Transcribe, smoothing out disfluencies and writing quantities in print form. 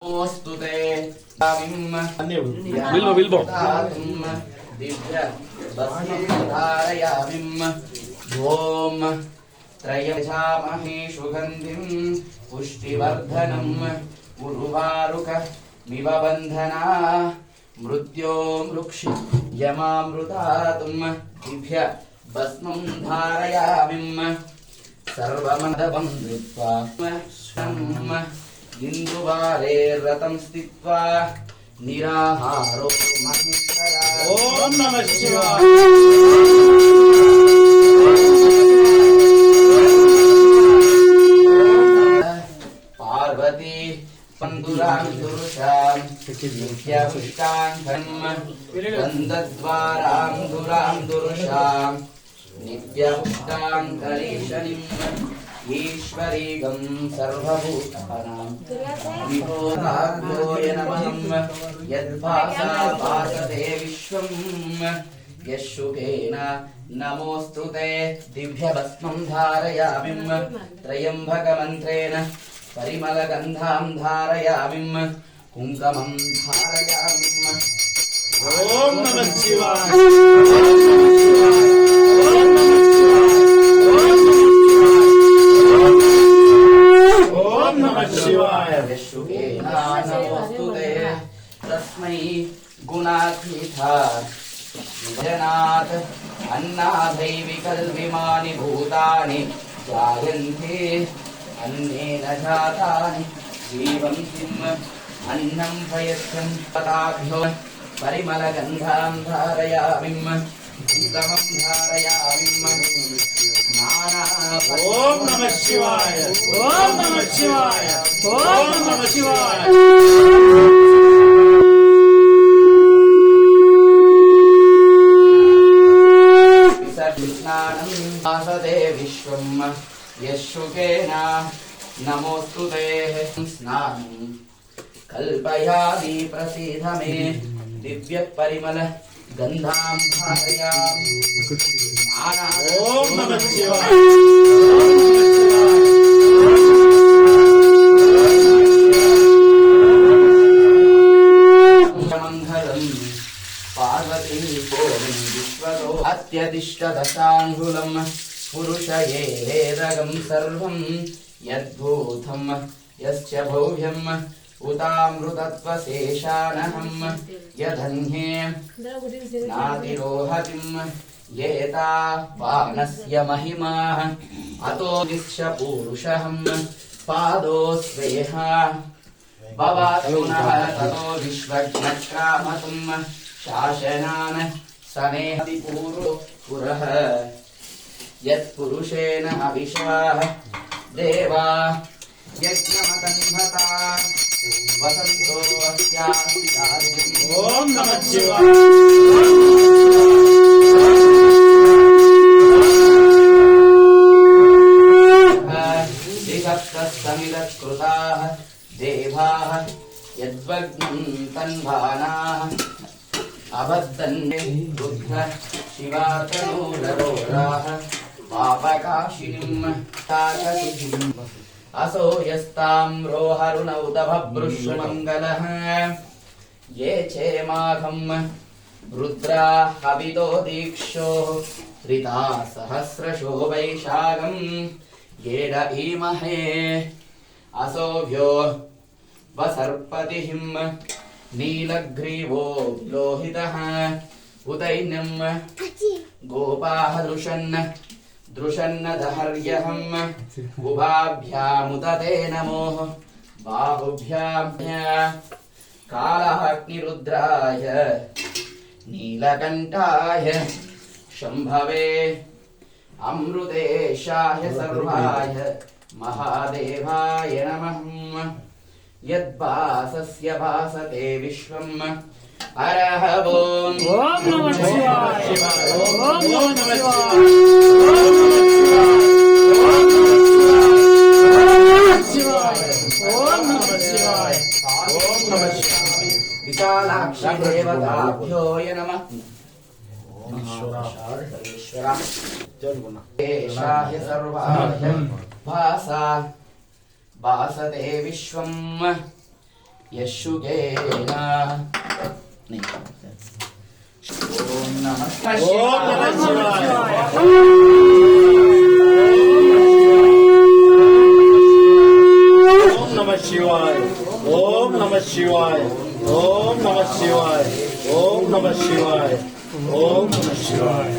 नमोस्तुते बिल्बो दिव्य धारयामिम् ओम त्रयजामहे सुगन्धिं पुष्टिवर्धनम् उर्वारुकमिव बन्धना मृत्यो मृक्षि यमामृतातुम् दिव्य भस्मं धारयामिम् सर्वमदवं धृत्वा इंदुवारे रतं स्थित्वा निराहारो महेश्वरा ओम नमः शिवाय पार्वती पंदुरांदुरुषां नित्यापुष्टांगं वन्दद्वारांदुरांदुरुषां नित्यापुष्टांगरीशनिं ईश्वरीगं सर्वभूतानां विभोराभ्योय नमः यद्भासा भासते विश्वं यशुकेन नमोस्तुते दिव्यभस्मं धारयामिं त्रयम्बकमन्त्रेण परिमलगन्धां धारयामिं कुङ्कुमं धारयामिं ओम नमः शिवाय ओम नमः शिवाय यशुकेन नमोस्तुते तस्मै गुणातीतात् जनात् अन्नादैविकल्विमानि भूतानि जायन्ते अन्नेन जातानि जीवन्तिम् अन्नं प्रयच्छं पदाभ्यो परिमलगन्धां धारयामिं कुङ्कुमं धारयामिं ओम नमः शिवाय ओम नमः शिवाय ओम नमः शिवाय विसर्जनानं भासते विश्वं यशुकेन नमोस्तुते स्नानं कल्पयामि प्रसीद मे दिव्य परिमल गन्धां धारयामि ओम नमः शिवाय मंगलम पार्वती कोविं विश्वतो अत्यदिष्टदशाङ्गुलं पुरुषयेरगं सर्वं यद्भूतं यस्य भव्यम् उतामृतत्वशेषानहं यधन्ये नातिरोहतिं येता वानस्य महिमा अतो दिश्य पूरुषहं पादोस्वेह भवात्पुनः ततो विश्वज्ञक्रामतुं शासनान् सनेहति पूर्वो पुरः यत्पुरुषेण अविशाः देवा यज्ञमतन्वता वसन्तो अस्यास्ति राज्यम् ओम नमः शिवाय समिदत्कृताः देवाः यद्वग्नं तन्वानाः अबद्धन्ने रुद्र शिवातनूररोराः पापकाशिनीं ताकसिद्धिम् असो यस्ताम्रोहरुणौतभभृशुमङ्गलः ये चेमाघं रुद्रा हवितो दीक्षो ऋता सहस्रशो वैशाखं येड ईमहे असोभ्यो वसर्पतिहिं नीलग्रीवो लोहितः उदैन्यं गोपाः दृशन्न दहर्यहं उभाभ्यामुदते नमो बाहुभ्यां कालाग्निरुद्राय नीलकण्ठाय शम्भवे अमृतेशाय सर्वाय महादेवाय नमः यद्भासस्य भासते विश्वम् अरह ओम नमः शिवाय ओम नमः शिवाय ओम नमः शिवाय ओम नमः शिवाय विशालाक्षि देवताभ्यो नमः एषाय सर्वाय भासा भासते विश्वम् यशुगेन ओम नमः ఓం నమః శివాయ ఓం నమః శివాయ ఓం నమః శివాయ ఓం నమః శివాయ ఓం నమః శివాయ ఓం నమః శివాయ